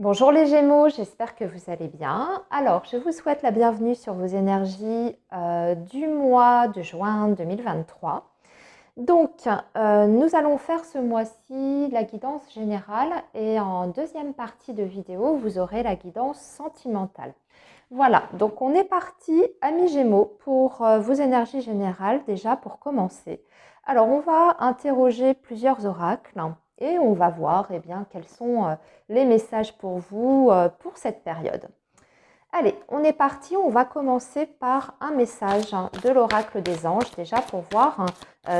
Bonjour les Gémeaux, j'espère que vous allez bien. Alors, je vous souhaite la bienvenue sur vos énergies du mois de juin 2023. Donc, nous allons faire ce mois-ci la guidance générale et en deuxième partie de vidéo, vous aurez la guidance sentimentale. Voilà, donc on est parti, amis Gémeaux, pour vos énergies générales déjà pour commencer. Alors, on va interroger plusieurs oracles et on va voir bien, quels sont les messages pour vous pour cette période. Allez, on est parti, on va commencer par un message de l'oracle des anges, déjà pour voir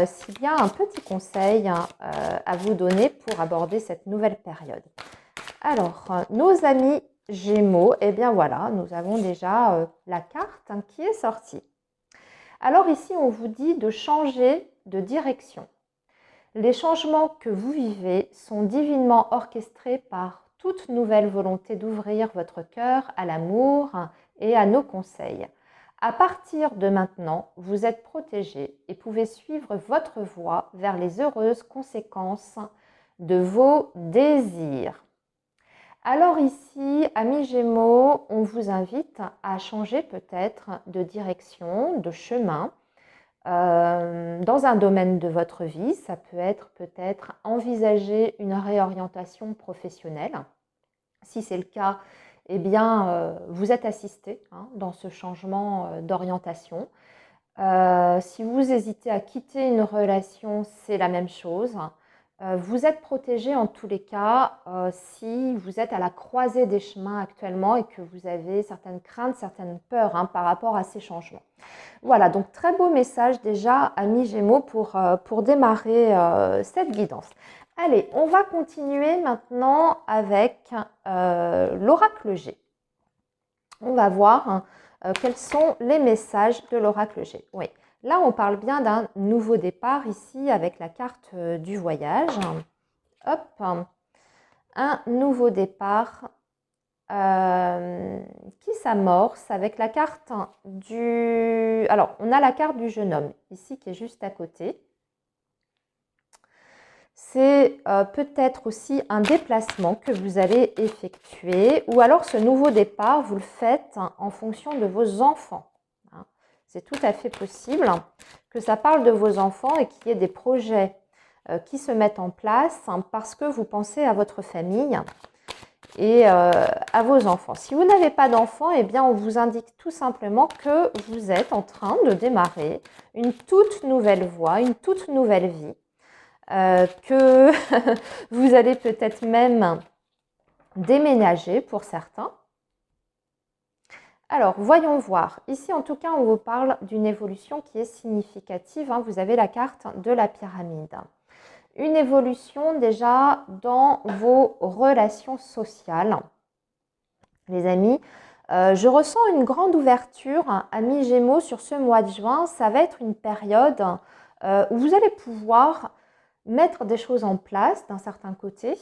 s'il y a un petit conseil à vous donner pour aborder cette nouvelle période. Alors, nos amis Gémeaux, eh bien voilà, nous avons déjà la carte qui est sortie. Alors ici, on vous dit de changer de direction. Les changements que vous vivez sont divinement orchestrés par toute nouvelle volonté d'ouvrir votre cœur à l'amour et à nos conseils. À partir de maintenant, vous êtes protégé et pouvez suivre votre voie vers les heureuses conséquences de vos désirs. Alors ici, amis Gémeaux, on vous invite à changer peut-être de direction, de chemin dans un domaine de votre vie. Ça peut être peut-être envisager une réorientation professionnelle. Si c'est le cas, eh bien, vous êtes assisté dans ce changement d'orientation. Si vous hésitez à quitter une relation, c'est la même chose. Vous êtes protégé en tous les cas si vous êtes à la croisée des chemins actuellement et que vous avez certaines craintes, certaines peurs par rapport à ces changements. Voilà, donc très beau message déjà, amis Gémeaux, pour démarrer cette guidance. Allez, on va continuer maintenant avec l'oracle G. On va voir quels sont les messages de l'oracle G. Oui, là on parle bien d'un nouveau départ ici avec la carte du voyage. Hop, un nouveau départ qui s'amorce avec la carte du... Alors, on a la carte du jeune homme ici qui est juste à côté. C'est peut-être aussi un déplacement que vous allez effectuer ou alors ce nouveau départ, vous le faites en fonction de vos enfants. C'est tout à fait possible que ça parle de vos enfants et qu'il y ait des projets qui se mettent en place parce que vous pensez à votre famille et à vos enfants. Si vous n'avez pas d'enfants, eh bien, on vous indique tout simplement que vous êtes en train de démarrer une toute nouvelle voie, une toute nouvelle vie, que vous allez peut-être même déménager pour certains. Alors, voyons voir. Ici, en tout cas, on vous parle d'une évolution qui est significative. Vous avez la carte de la pyramide. Une évolution déjà dans vos relations sociales. Les amis, je ressens une grande ouverture, amis Gémeaux, sur ce mois de juin. Ça va être une période où vous allez pouvoir mettre des choses en place d'un certain côté,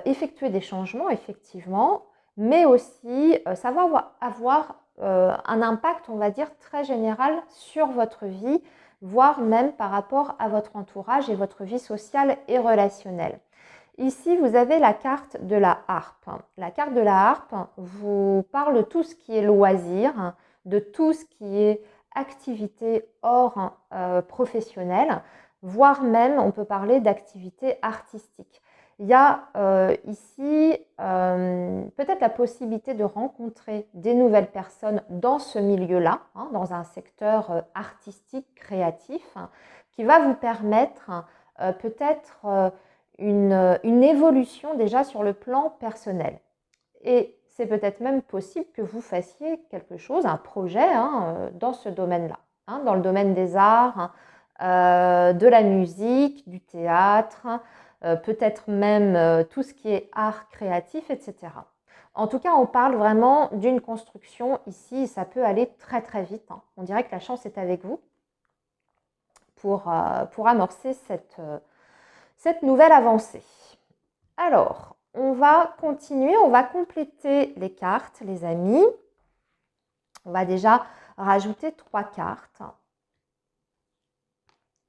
effectuer des changements, effectivement, mais aussi ça va avoir un impact, on va dire, très général sur votre vie, voire même par rapport à votre entourage et votre vie sociale et relationnelle. Ici, vous avez la carte de la harpe. La carte de la harpe vous parle de tout ce qui est loisir, de tout ce qui est activité hors professionnelle, voire même on peut parler d'activité artistique. Il y a ici peut-être la possibilité de rencontrer des nouvelles personnes dans ce milieu-là, dans un secteur artistique, créatif, qui va vous permettre peut-être une évolution déjà sur le plan personnel. Et c'est peut-être même possible que vous fassiez quelque chose, un projet dans ce domaine-là, dans le domaine des arts, de la musique, du théâtre, peut-être même tout ce qui est art créatif, etc. En tout cas, on parle vraiment d'une construction ici, ça peut aller très très vite. On dirait que la chance est avec vous pour amorcer cette nouvelle avancée. Alors, on va continuer, on va compléter les cartes, les amis. On va déjà rajouter 3 cartes.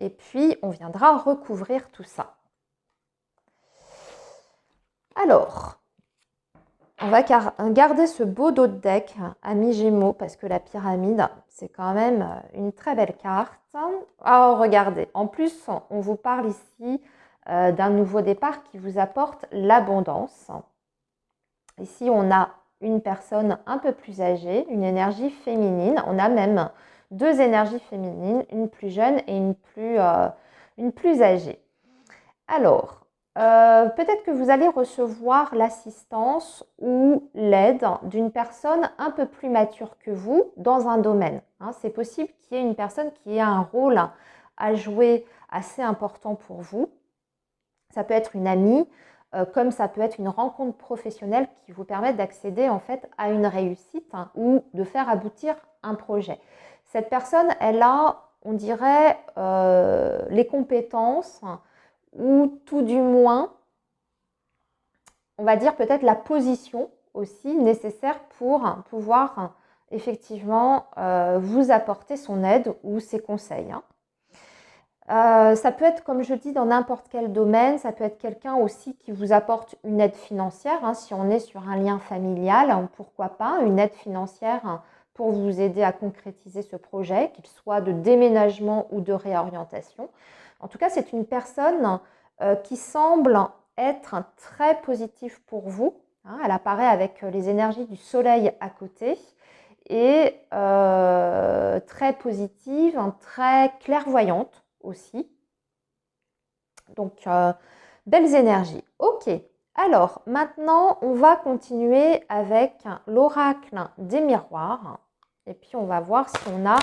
Et puis, on viendra recouvrir tout ça. Alors, On va garder ce beau dos de deck, ami Gémeaux, parce que la pyramide, c'est quand même une très belle carte. Oh, regardez, en plus, on vous parle ici d'un nouveau départ qui vous apporte l'abondance. Ici, on a une personne un peu plus âgée, une énergie féminine. On a même deux énergies féminines, une plus jeune et une plus âgée. Alors, peut-être que vous allez recevoir l'assistance ou l'aide d'une personne un peu plus mature que vous dans un domaine. C'est possible qu'il y ait une personne qui ait un rôle à jouer assez important pour vous. Ça peut être une amie, comme ça peut être une rencontre professionnelle qui vous permet d'accéder en fait à une réussite ou de faire aboutir un projet. Cette personne, elle a, on dirait, les compétences ou tout du moins, on va dire peut-être la position aussi nécessaire pour pouvoir effectivement vous apporter son aide ou ses conseils. Ça peut être, comme je dis, dans n'importe quel domaine. Ça peut être quelqu'un aussi qui vous apporte une aide financière. Si on est sur un lien familial, pourquoi pas une aide financière pour vous aider à concrétiser ce projet, qu'il soit de déménagement ou de réorientation. En tout cas, c'est une personne qui semble être très positive pour vous. Elle apparaît avec les énergies du soleil à côté et très positive, très clairvoyante aussi. Donc, belles énergies. Ok, alors maintenant, on va continuer avec l'oracle des miroirs. Et puis, on va voir si on a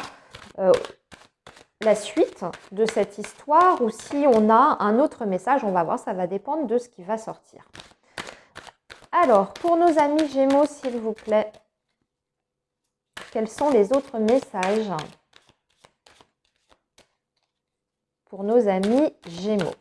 la suite de cette histoire ou si on a un autre message. On va voir, ça va dépendre de ce qui va sortir. Alors, pour nos amis Gémeaux, s'il vous plaît, quels sont les autres messages pour nos amis Gémeaux?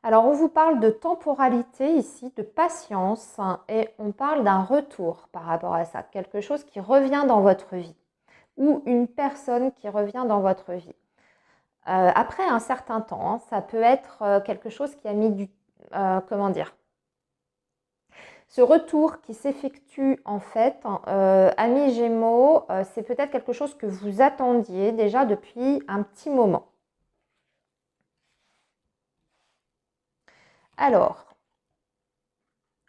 Alors, on vous parle de temporalité ici, de patience, et on parle d'un retour par rapport à ça, quelque chose qui revient dans votre vie, ou une personne qui revient dans votre vie. Après un certain temps, ça peut être quelque chose qui a mis du... comment dire? Ce retour qui s'effectue en fait, amis Gémeaux, c'est peut-être quelque chose que vous attendiez déjà depuis un petit moment. Alors,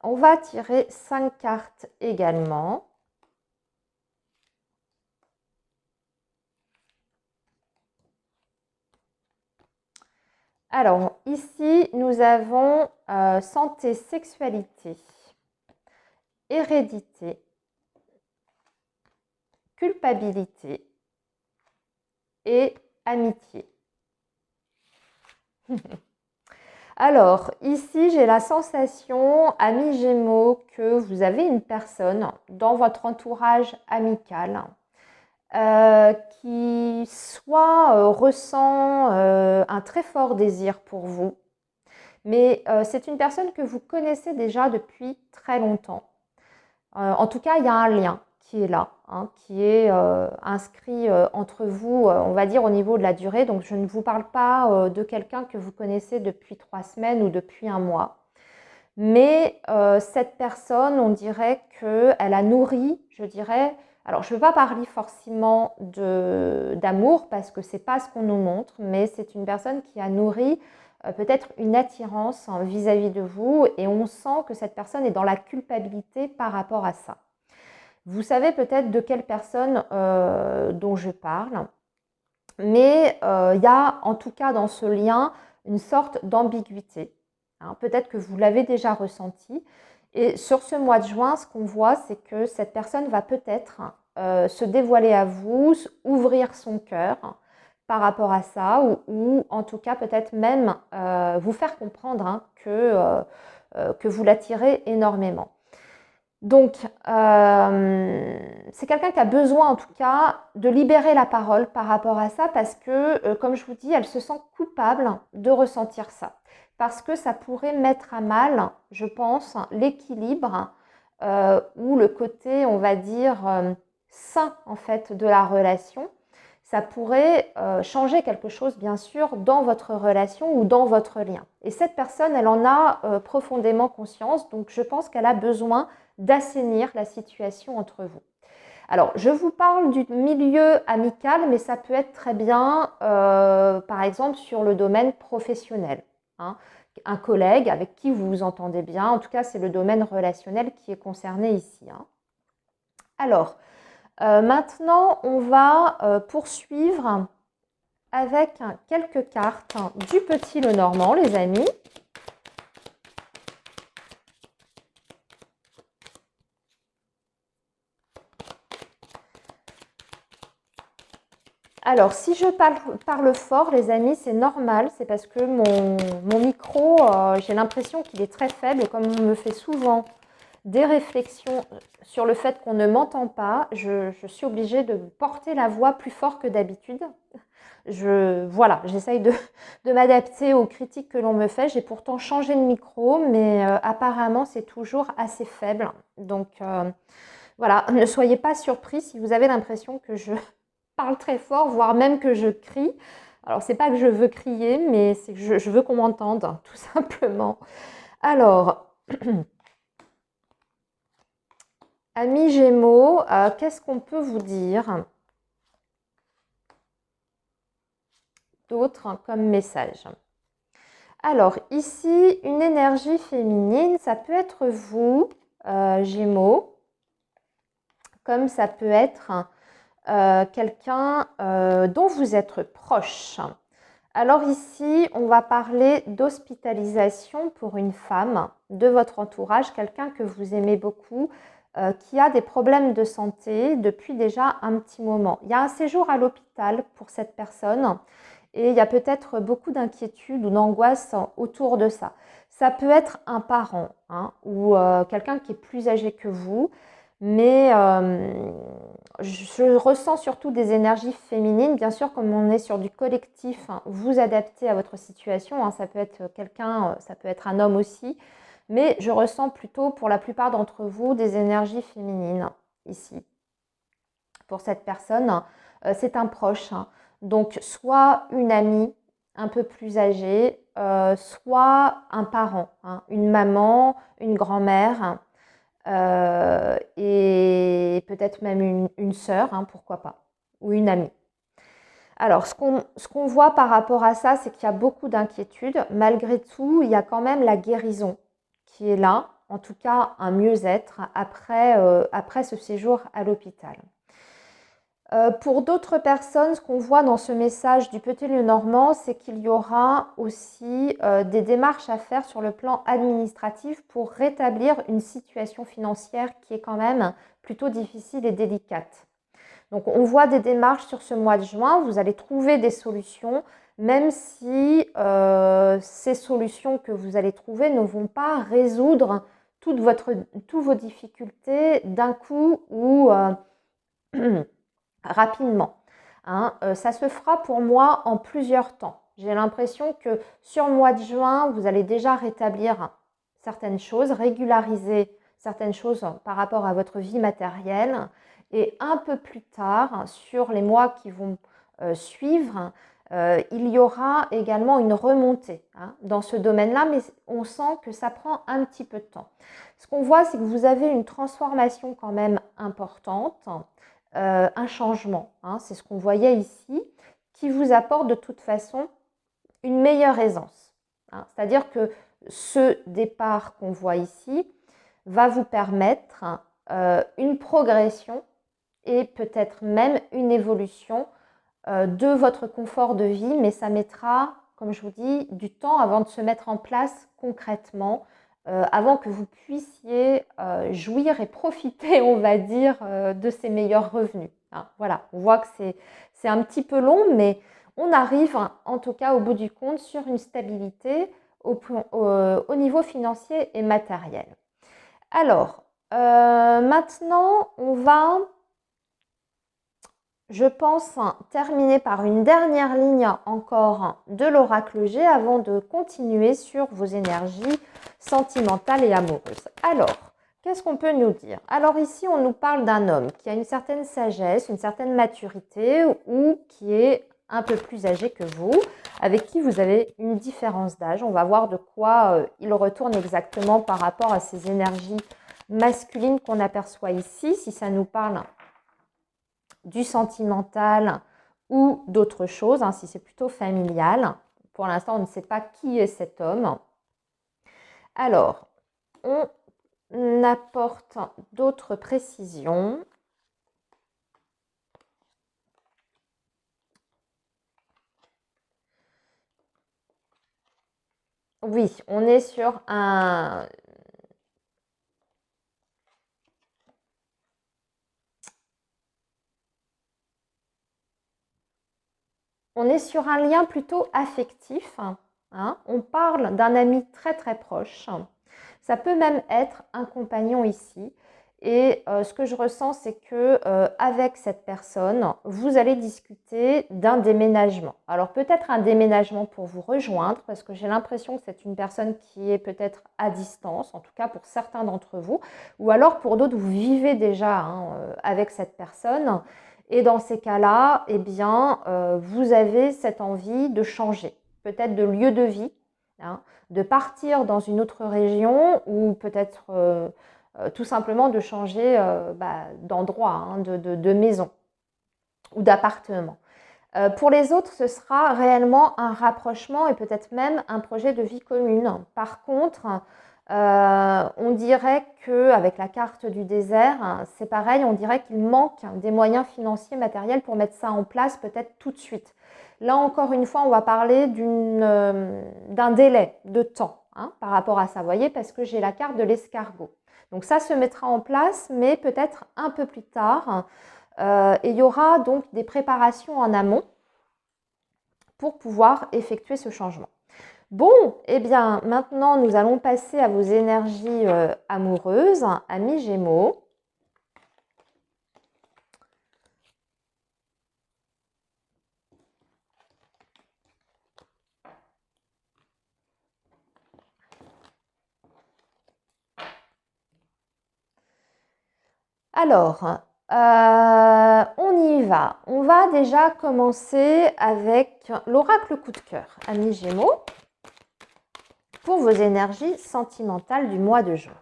on va tirer 5 cartes également. Alors, ici, nous avons santé, sexualité, hérédité, culpabilité et amitié. Alors, ici, j'ai la sensation, amis Gémeaux, que vous avez une personne dans votre entourage amical qui soit ressent un très fort désir pour vous, mais c'est une personne que vous connaissez déjà depuis très longtemps. En tout cas, il y a un lien qui est là, qui est inscrit entre vous, on va dire au niveau de la durée. Donc, je ne vous parle pas de quelqu'un que vous connaissez depuis 3 semaines ou depuis un mois. Mais cette personne, on dirait qu'elle a nourri, je dirais, alors je ne veux pas parler forcément d'amour parce que ce n'est pas ce qu'on nous montre, mais c'est une personne qui a nourri peut-être une attirance vis-à-vis de vous et on sent que cette personne est dans la culpabilité par rapport à ça. Vous savez peut-être de quelle personne dont je parle, mais il y a en tout cas dans ce lien une sorte d'ambiguïté. Peut-être que vous l'avez déjà ressenti. Et sur ce mois de juin, ce qu'on voit, c'est que cette personne va peut-être se dévoiler à vous, ouvrir son cœur par rapport à ça, ou en tout cas peut-être même vous faire comprendre que vous l'attirez énormément. Donc, c'est quelqu'un qui a besoin en tout cas de libérer la parole par rapport à ça parce que, comme je vous dis, elle se sent coupable de ressentir ça. Parce que ça pourrait mettre à mal, je pense, l'équilibre ou le côté, on va dire, sain en fait de la relation. ça pourrait changer quelque chose, bien sûr, dans votre relation ou dans votre lien. Et cette personne, elle en a profondément conscience, donc je pense qu'elle a besoin d'assainir la situation entre vous. Alors, je vous parle du milieu amical, mais ça peut être très bien, par exemple, sur le domaine professionnel. Hein. Un collègue avec qui vous vous entendez bien, en tout cas, c'est le domaine relationnel qui est concerné ici. Hein. Alors, maintenant, on va poursuivre avec quelques cartes du Petit Lenormand, les amis. Alors, si je parle fort, les amis, c'est normal. C'est parce que mon micro, j'ai l'impression qu'il est très faible. Et comme on me fait souvent des réflexions sur le fait qu'on ne m'entend pas, je suis obligée de porter la voix plus fort que d'habitude. Voilà, j'essaye de m'adapter aux critiques que l'on me fait. J'ai pourtant changé de micro, mais apparemment, c'est toujours assez faible. Donc, voilà, ne soyez pas surpris si vous avez l'impression que je parle très fort, voire même que je crie. Alors, c'est pas que je veux crier, mais c'est que je veux qu'on m'entende, tout simplement. Alors, amis Gémeaux, qu'est-ce qu'on peut vous dire d'autre comme message? Alors, ici, une énergie féminine, ça peut être vous, Gémeaux, comme ça peut être quelqu'un dont vous êtes proche. Alors ici, on va parler d'hospitalisation pour une femme de votre entourage, quelqu'un que vous aimez beaucoup, qui a des problèmes de santé depuis déjà un petit moment. Il y a un séjour à l'hôpital pour cette personne et il y a peut-être beaucoup d'inquiétude ou d'angoisse autour de ça. Ça peut être un parent hein, ou quelqu'un qui est plus âgé que vous, mais je ressens surtout des énergies féminines. Bien sûr, comme on est sur du collectif, hein, vous adaptez à votre situation. Hein, ça peut être quelqu'un, ça peut être un homme aussi. Mais je ressens plutôt pour la plupart d'entre vous des énergies féminines ici. Pour cette personne, c'est un proche. Hein. Donc, soit une amie un peu plus âgée, soit un parent, hein, une maman, une grand-mère. Et peut-être même une sœur, hein, pourquoi pas, ou une amie. Alors, ce qu'on voit par rapport à ça, c'est qu'il y a beaucoup d'inquiétudes. Malgré tout, il y a quand même la guérison qui est là, en tout cas un mieux-être après ce séjour à l'hôpital. Pour d'autres personnes, ce qu'on voit dans ce message du Petit Lenormand, c'est qu'il y aura aussi des démarches à faire sur le plan administratif pour rétablir une situation financière qui est quand même plutôt difficile et délicate. Donc on voit des démarches sur ce mois de juin, vous allez trouver des solutions, même si ces solutions que vous allez trouver ne vont pas résoudre toutes vos difficultés d'un coup ou rapidement. Hein. Ça se fera pour moi en plusieurs temps. J'ai l'impression que sur le mois de juin, vous allez déjà rétablir certaines choses, régulariser certaines choses par rapport à votre vie matérielle. Et un peu plus tard, sur les mois qui vont suivre, il y aura également une remontée hein, dans ce domaine-là, mais on sent que ça prend un petit peu de temps. Ce qu'on voit, c'est que vous avez une transformation quand même importante. Un changement, hein, c'est ce qu'on voyait ici, qui vous apporte de toute façon une meilleure aisance. Hein. C'est-à-dire que ce départ qu'on voit ici va vous permettre une progression et peut-être même une évolution de votre confort de vie, mais ça mettra, comme je vous dis, du temps avant de se mettre en place concrètement, avant que vous puissiez jouir et profiter, on va dire, de ces meilleurs revenus. Hein. Voilà, on voit que c'est un petit peu long, mais on arrive en tout cas au bout du compte sur une stabilité au niveau financier et matériel. Alors, maintenant, on va, je pense, terminer par une dernière ligne encore de l'oracle G avant de continuer sur vos énergies sentimentales et amoureuses. Alors, qu'est-ce qu'on peut nous dire? Alors ici, on nous parle d'un homme qui a une certaine sagesse, une certaine maturité ou qui est un peu plus âgé que vous, avec qui vous avez une différence d'âge. On va voir de quoi il retourne exactement par rapport à ces énergies masculines qu'on aperçoit ici, si ça nous parle du sentimental ou d'autre chose, si c'est plutôt familial. Pour l'instant, on ne sait pas qui est cet homme. Alors, on apporte d'autres précisions. Oui, on est sur un... On est sur un lien plutôt affectif. On parle d'un ami très très proche. Ça peut même être un compagnon ici. Et ce que je ressens, c'est que avec cette personne, vous allez discuter d'un déménagement. Alors peut-être un déménagement pour vous rejoindre, parce que j'ai l'impression que c'est une personne qui est peut-être à distance, en tout cas pour certains d'entre vous, ou alors pour d'autres, vous vivez déjà avec cette personne. Et dans ces cas-là, eh bien, vous avez cette envie de changer, peut-être de lieu de vie, de partir dans une autre région ou peut-être tout simplement de changer d'endroit, de maison ou d'appartement. Pour les autres, ce sera réellement un rapprochement et peut-être même un projet de vie commune. Par contre, on dirait qu'avec la carte du désert, c'est pareil, on dirait qu'il manque des moyens financiers, matériels pour mettre ça en place peut-être tout de suite. Là encore une fois, on va parler d'un délai de temps par rapport à ça, vous voyez, parce que j'ai la carte de l'escargot. Donc ça se mettra en place, mais peut-être un peu plus tard. Et il y aura donc des préparations en amont pour pouvoir effectuer ce changement. Bon, eh bien, maintenant, nous allons passer à vos énergies amoureuses, amis Gémeaux. Alors, on y va. On va déjà commencer avec l'oracle coup de cœur, amis Gémeaux, pour vos énergies sentimentales du mois de juin.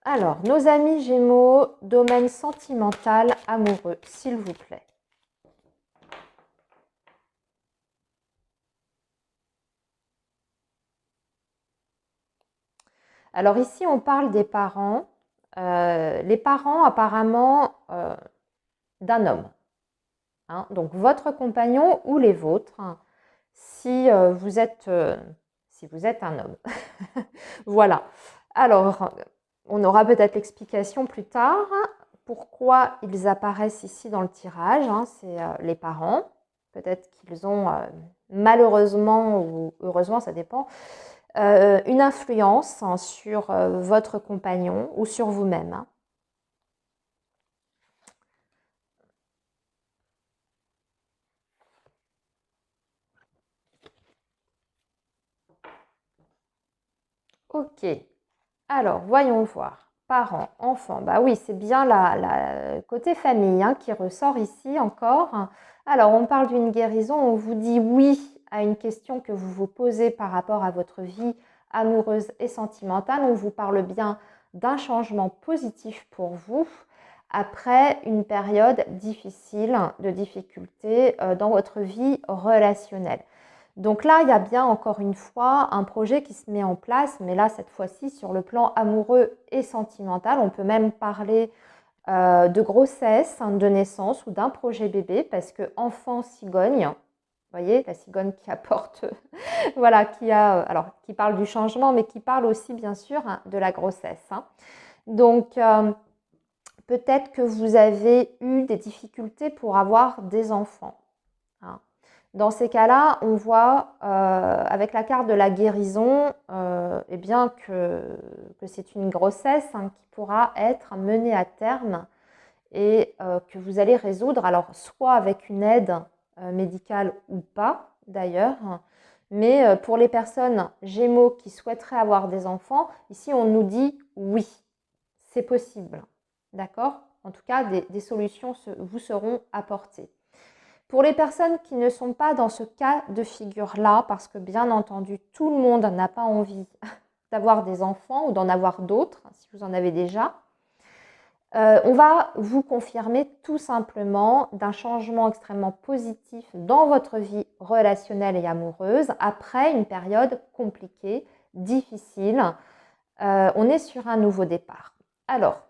Alors, nos amis Gémeaux, domaine sentimental, amoureux, s'il vous plaît. Alors ici, on parle des parents. Les parents, apparemment, d'un homme. Donc, votre compagnon ou les vôtres, si vous êtes un homme. Voilà. Alors, on aura peut-être l'explication plus tard. Pourquoi ils apparaissent ici dans le tirage, c'est les parents. Peut-être qu'ils ont, malheureusement ou heureusement, ça dépend, une influence sur votre compagnon ou sur vous-même. Ok, alors voyons voir. Parents, enfants, bah oui, c'est bien la côté famille qui ressort ici encore. Alors, on parle d'une guérison, on vous dit oui à une question que vous vous posez par rapport à votre vie amoureuse et sentimentale. On vous parle bien d'un changement positif pour vous après une période difficile, de difficulté dans votre vie relationnelle. Donc là, il y a bien encore une fois un projet qui se met en place, mais là, cette fois-ci, sur le plan amoureux et sentimental, on peut même parler de grossesse, de naissance ou d'un projet bébé, parce que enfant cigogne, vous voyez, la cigogne qui apporte, voilà, qui parle du changement, mais qui parle aussi, bien sûr, de la grossesse. Donc, peut-être que vous avez eu des difficultés pour avoir des enfants. Dans ces cas-là, on voit avec la carte de la guérison eh bien que c'est une grossesse qui pourra être menée à terme et que vous allez résoudre, alors soit avec une aide médicale ou pas d'ailleurs, Mais pour les personnes Gémeaux qui souhaiteraient avoir des enfants, ici on nous dit oui, c'est possible. D'accord? En tout cas, des solutions vous seront apportées. Pour les personnes qui ne sont pas dans ce cas de figure-là, parce que bien entendu, tout le monde n'a pas envie d'avoir des enfants ou d'en avoir d'autres, si vous en avez déjà, on va vous confirmer tout simplement d'un changement extrêmement positif dans votre vie relationnelle et amoureuse après une période compliquée, difficile. On est sur un nouveau départ. Alors,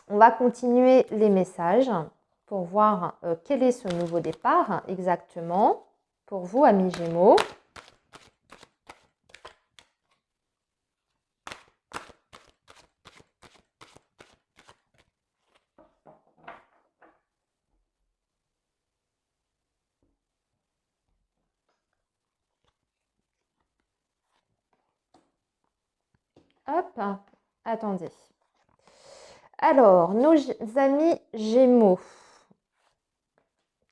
on va continuer les messages pour voir quel est ce nouveau départ exactement pour vous, amis Gémeaux. Hop, attendez. Alors, nos amis Gémeaux,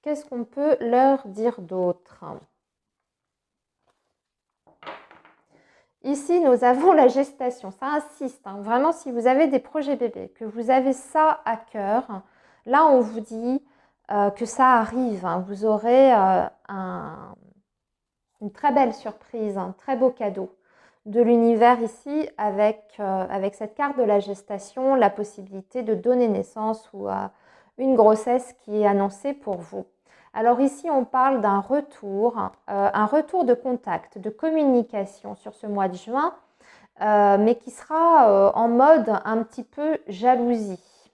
qu'est-ce qu'on peut leur dire d'autre? Ici, nous avons la gestation. Ça insiste. Hein. Vraiment, si vous avez des projets bébés, que vous avez ça à cœur, là, on vous dit que ça arrive. Hein. Vous aurez une très belle surprise, un très beau cadeau de l'univers ici avec cette carte de la gestation, la possibilité de donner naissance ou une grossesse qui est annoncée pour vous. Alors ici, on parle d'un retour de contact, de communication sur ce mois de juin, mais qui sera en mode un petit peu jalousie.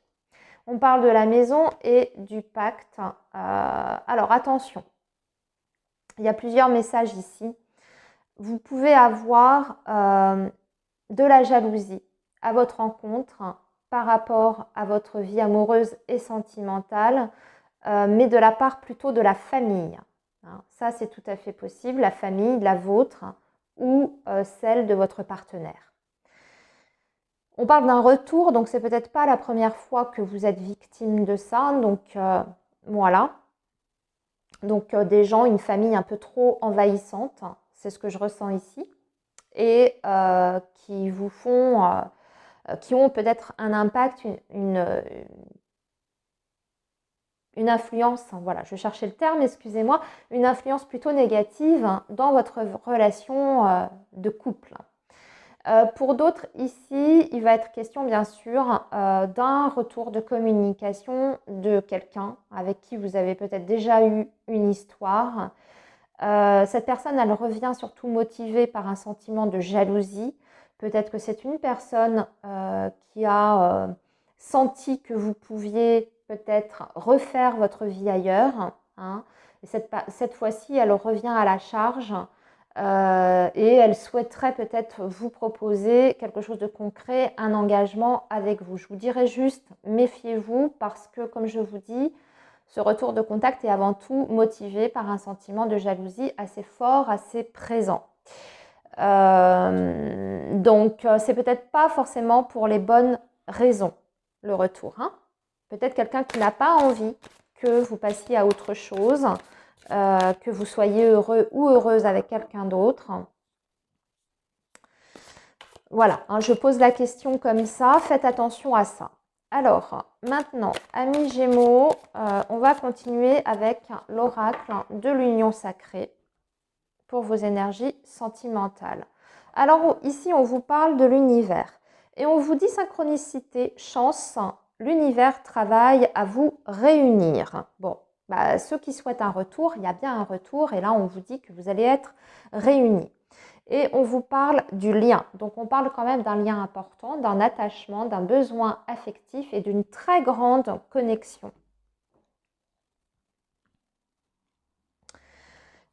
On parle de la maison et du pacte. Alors attention, il y a plusieurs messages ici. Vous pouvez avoir de la jalousie à votre rencontre par rapport à votre vie amoureuse et sentimentale, mais de la part plutôt de la famille. Ça, c'est tout à fait possible, la famille, la vôtre ou celle de votre partenaire. On parle d'un retour, donc c'est peut-être pas la première fois que vous êtes victime de ça, donc voilà. Donc des gens, une famille un peu trop envahissante, c'est ce que je ressens ici, et qui vous font, qui ont peut-être un impact, une influence, voilà, je cherchais le terme, excusez-moi, une influence plutôt négative dans votre relation de couple. Pour d'autres, ici, il va être question, bien sûr, d'un retour de communication de quelqu'un avec qui vous avez peut-être déjà eu une histoire. Cette personne, elle revient surtout motivée par un sentiment de jalousie. Peut-être que c'est une personne qui a senti que vous pouviez peut-être refaire votre vie ailleurs. Hein. Et cette fois-ci, elle revient à la charge et elle souhaiterait peut-être vous proposer quelque chose de concret, un engagement avec vous. Je vous dirais juste, méfiez-vous parce que, comme je vous dis, ce retour de contact est avant tout motivé par un sentiment de jalousie assez fort, assez présent. Donc, c'est peut-être pas forcément pour les bonnes raisons, le retour. Hein. Peut-être quelqu'un qui n'a pas envie que vous passiez à autre chose, que vous soyez heureux ou heureuse avec quelqu'un d'autre. Voilà, hein, je pose la question comme ça, faites attention à ça. Alors, maintenant, amis Gémeaux, on va continuer avec l'oracle de l'union sacrée pour vos énergies sentimentales. Alors, ici, on vous parle de l'univers et on vous dit synchronicité, chance, l'univers travaille à vous réunir. Bon, ceux qui souhaitent un retour, il y a bien un retour et là, on vous dit que vous allez être réunis. Et on vous parle du lien. Donc on parle quand même d'un lien important, d'un attachement, d'un besoin affectif et d'une très grande connexion.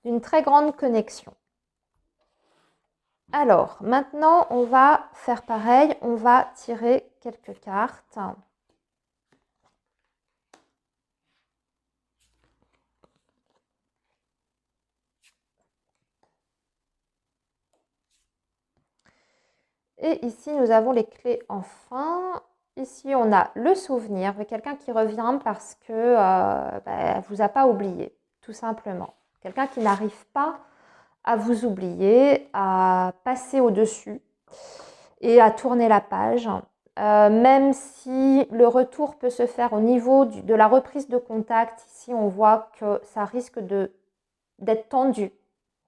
D'une très grande connexion. Alors, maintenant, on va faire pareil. On va tirer quelques cartes. Et ici, nous avons les clés enfin. Ici, on a le souvenir de quelqu'un qui revient parce que vous a pas oublié, tout simplement. Quelqu'un qui n'arrive pas à vous oublier, à passer au-dessus et à tourner la page. Même si le retour peut se faire au niveau de la reprise de contact, ici on voit que ça risque d'être tendu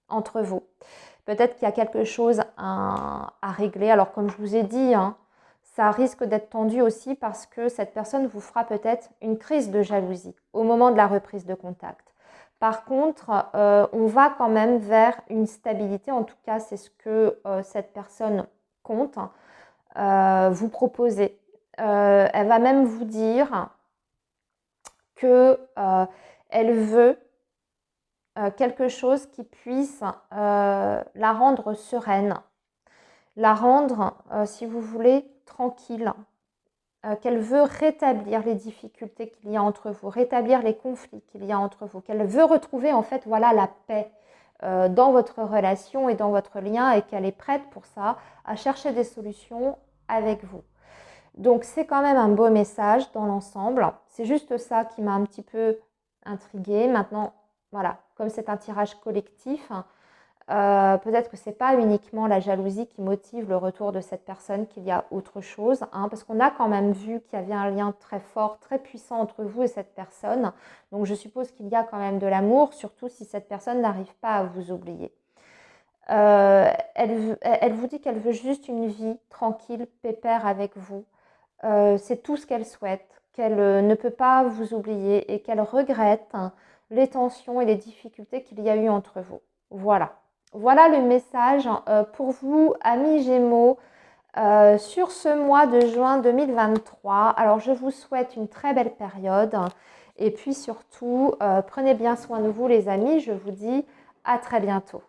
entre vous. Peut-être qu'il y a quelque chose à régler. Alors comme je vous ai dit, hein, ça risque d'être tendu aussi parce que cette personne vous fera peut-être une crise de jalousie au moment de la reprise de contact. Par contre, on va quand même vers une stabilité. En tout cas, c'est ce que cette personne compte vous proposer. Elle va même vous dire que elle veut quelque chose qui puisse la rendre sereine, la rendre, si vous voulez, tranquille, qu'elle veut rétablir les difficultés qu'il y a entre vous, rétablir les conflits qu'il y a entre vous, qu'elle veut retrouver en fait voilà la paix dans votre relation et dans votre lien et qu'elle est prête pour ça à chercher des solutions avec vous. Donc c'est quand même un beau message dans l'ensemble. C'est juste ça qui m'a un petit peu intriguée. Maintenant, voilà, comme c'est un tirage collectif, peut-être que ce n'est pas uniquement la jalousie qui motive le retour de cette personne, qu'il y a autre chose, hein, parce qu'on a quand même vu qu'il y avait un lien très fort, très puissant entre vous et cette personne. Donc je suppose qu'il y a quand même de l'amour, surtout si cette personne n'arrive pas à vous oublier. Elle vous dit qu'elle veut juste une vie tranquille, pépère avec vous. C'est tout ce qu'elle souhaite, qu'elle ne peut pas vous oublier et qu'elle regrette les tensions et les difficultés qu'il y a eu entre vous. Voilà. Voilà le message pour vous, amis Gémeaux, sur ce mois de juin 2023. Alors, je vous souhaite une très belle période et puis surtout, prenez bien soin de vous les amis. Je vous dis à très bientôt.